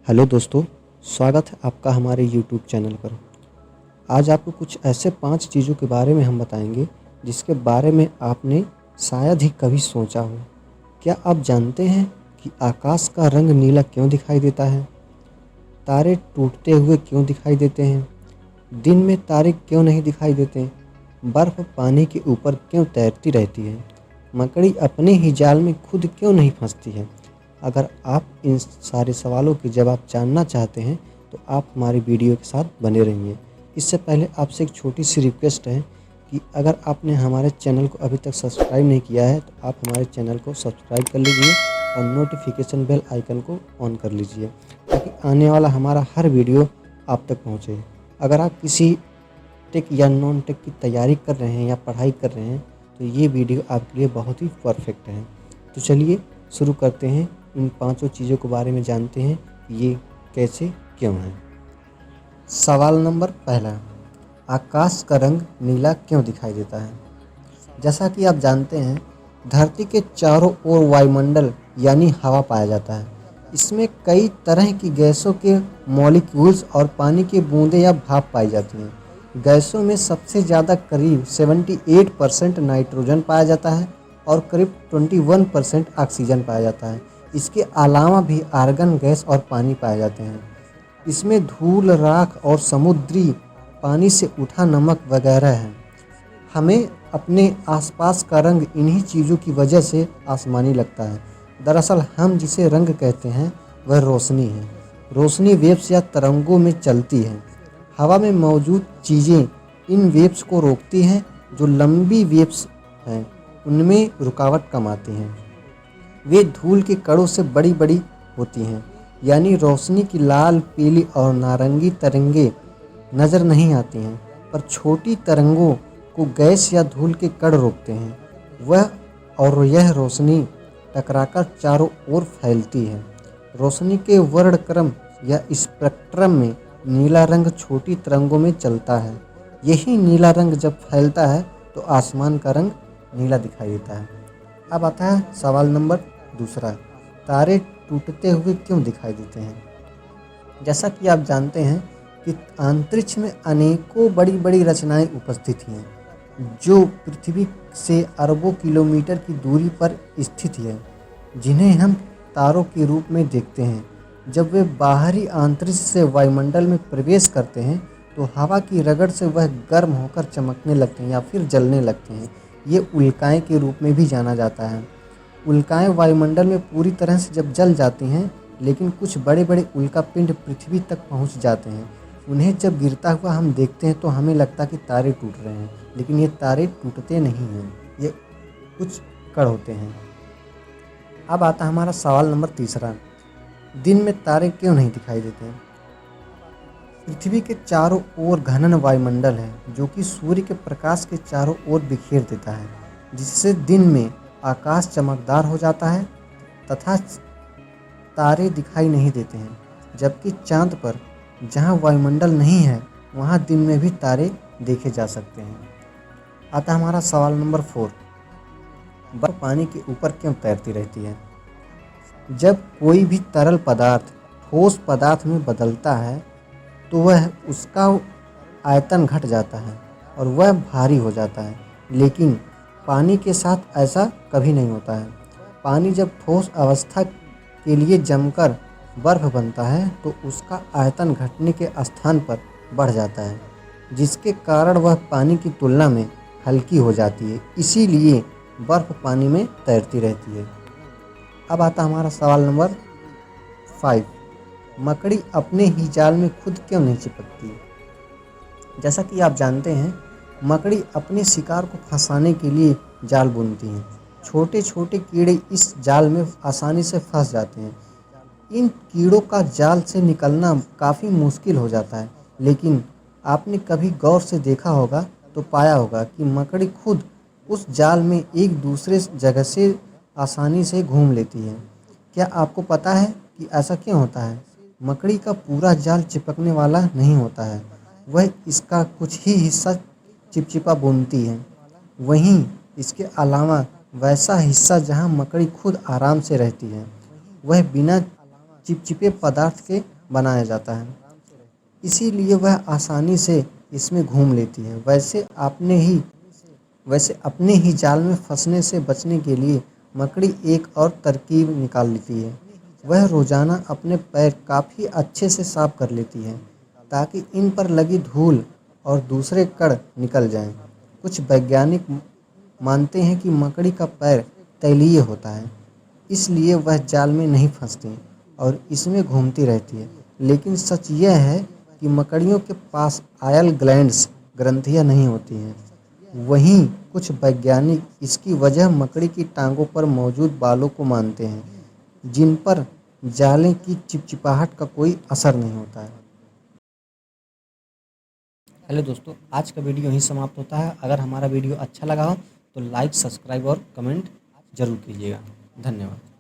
Hello दोस्तों, स्वागत है आपका हमारे यूट्यूब चैनल पर। आज आपको कुछ ऐसे 5 चीज़ों के बारे में हम बताएंगे जिसके बारे में आपने शायद ही कभी सोचा हो। क्या आप जानते हैं कि आकाश का रंग नीला क्यों दिखाई देता है? तारे टूटते हुए क्यों दिखाई देते हैं? दिन में तारे क्यों नहीं दिखाई देते? बर्फ़ पानी के ऊपर क्यों तैरती रहती है? मकड़ी अपने ही जाल में खुद क्यों नहीं फंसती है? अगर आप इन सारे सवालों के जवाब जानना चाहते हैं तो आप हमारी वीडियो के साथ बने रहिए। इससे पहले आपसे एक छोटी सी रिक्वेस्ट है कि अगर आपने हमारे चैनल को अभी तक सब्सक्राइब नहीं किया है तो आप हमारे चैनल को सब्सक्राइब कर लीजिए और नोटिफिकेशन बेल आइकन को ऑन कर लीजिए ताकि आने वाला हमारा हर वीडियो आप तक पहुँचे। अगर आप किसी टेक या नॉन टेक की तैयारी कर रहे हैं या पढ़ाई कर रहे हैं तो ये वीडियो आपके लिए बहुत ही परफेक्ट है। तो चलिए शुरू करते हैं। इन 5 चीज़ों के बारे में जानते हैं कि ये कैसे क्यों हैं। सवाल नंबर पहला, आकाश का रंग नीला क्यों दिखाई देता है? जैसा कि आप जानते हैं, धरती के चारों ओर वायुमंडल यानी हवा पाया जाता है। इसमें कई तरह की गैसों के मॉलिक्यूल्स और पानी की बूंदें या भाप पाई जाती हैं। गैसों में सबसे ज़्यादा करीब 78% नाइट्रोजन पाया जाता है और करीब 21% ऑक्सीजन पाया जाता है। इसके अलावा भी आर्गन गैस और पानी पाए जाते हैं। इसमें धूल, राख और समुद्री पानी से उठा नमक वगैरह है। हमें अपने आसपास का रंग इन्हीं चीज़ों की वजह से आसमानी लगता है। दरअसल हम जिसे रंग कहते हैं वह रोशनी है। रोशनी वेव्स या तरंगों में चलती है। हवा में मौजूद चीज़ें इन वेव्स को रोकती हैं। जो लंबी वेव्स हैं उनमें रुकावट कम आती हैं। वे धूल के कणों से बड़ी बड़ी होती हैं, यानी रोशनी की लाल, पीली और नारंगी तरंगें नज़र नहीं आती हैं, पर छोटी तरंगों को गैस या धूल के कण रोकते हैं। यह रोशनी टकराकर चारों ओर फैलती है। रोशनी के वर्णक्रम या स्पेक्ट्रम में नीला रंग छोटी तरंगों में चलता है। यही नीला रंग जब फैलता है तो आसमान का रंग नीला दिखाई देता है। अब आता है सवाल नंबर दूसरा, तारे टूटते हुए क्यों दिखाई देते हैं? जैसा कि आप जानते हैं कि अंतरिक्ष में अनेकों बड़ी बड़ी रचनाएं उपस्थित हैं जो पृथ्वी से अरबों किलोमीटर की दूरी पर स्थित है, जिन्हें हम तारों के रूप में देखते हैं। जब वे बाहरी अंतरिक्ष से वायुमंडल में प्रवेश करते हैं तो हवा की रगड़ से वह गर्म होकर चमकने लगते हैं या फिर जलने लगते हैं। ये उल्काएं के रूप में भी जाना जाता है। उल्काएं वायुमंडल में पूरी तरह से जब जल जाती हैं, लेकिन कुछ बड़े बड़े उल्का पिंड पृथ्वी तक पहुंच जाते हैं। उन्हें जब गिरता हुआ हम देखते हैं तो हमें लगता है कि तारे टूट रहे हैं, लेकिन ये तारे टूटते नहीं हैं, ये कुछ कण होते हैं। अब आता है हमारा सवाल नंबर तीसरा, दिन में तारे क्यों नहीं दिखाई देते हैं? पृथ्वी के चारों ओर घनन वायुमंडल है जो कि सूर्य के प्रकाश के चारों ओर बिखेर देता है, जिससे दिन में आकाश चमकदार हो जाता है तथा तारे दिखाई नहीं देते हैं। जबकि चांद पर, जहां वायुमंडल नहीं है, वहां दिन में भी तारे देखे जा सकते हैं। आता हमारा सवाल नंबर 4, बर्फ पानी के ऊपर क्यों तैरती रहती है? जब कोई भी तरल पदार्थ ठोस पदार्थ में बदलता है तो वह उसका आयतन घट जाता है और वह भारी हो जाता है, लेकिन पानी के साथ ऐसा कभी नहीं होता है। पानी जब ठोस अवस्था के लिए जमकर बर्फ बनता है तो उसका आयतन घटने के स्थान पर बढ़ जाता है, जिसके कारण वह पानी की तुलना में हल्की हो जाती है। इसीलिए बर्फ पानी में तैरती रहती है। अब आता हमारा सवाल नंबर 5, मकड़ी अपने ही जाल में खुद क्यों नहीं चिपकती? जैसा कि आप जानते हैं, मकड़ी अपने शिकार को फंसाने के लिए जाल बुनती हैं। छोटे छोटे कीड़े इस जाल में आसानी से फंस जाते हैं। इन कीड़ों का जाल से निकलना काफ़ी मुश्किल हो जाता है, लेकिन आपने कभी गौर से देखा होगा तो पाया होगा कि मकड़ी खुद उस जाल में एक दूसरे जगह से आसानी से घूम लेती है। क्या आपको पता है कि ऐसा क्यों होता है? मकड़ी का पूरा जाल चिपकने वाला नहीं होता है, वह इसका कुछ ही हिस्सा चिपचिपा बुनती है। वहीं इसके अलावा वैसा हिस्सा जहां मकड़ी खुद आराम से रहती है, वह बिना चिपचिपे पदार्थ के बनाया जाता है, इसीलिए वह आसानी से इसमें घूम लेती है। वैसे अपने ही जाल में फंसने से बचने के लिए मकड़ी एक और तरकीब निकाल लेती है। वह रोजाना अपने पैर काफ़ी अच्छे से साफ कर लेती है ताकि इन पर लगी धूल और दूसरे कण निकल जाएं। कुछ वैज्ञानिक मानते हैं कि मकड़ी का पैर तैलीय होता है, इसलिए वह जाल में नहीं फंसती और इसमें घूमती रहती है। लेकिन सच यह है कि मकड़ियों के पास आयल ग्लैंड्स ग्रंथियां नहीं होती हैं। वहीं कुछ वैज्ञानिक इसकी वजह मकड़ी की टांगों पर मौजूद बालों को मानते हैं, जिन पर जाले की चिपचिपाहट का कोई असर नहीं होता है। हेलो दोस्तों, आज का वीडियो यहीं समाप्त होता है। अगर हमारा वीडियो अच्छा लगा हो तो लाइक, सब्सक्राइब और कमेंट जरूर कीजिएगा। धन्यवाद।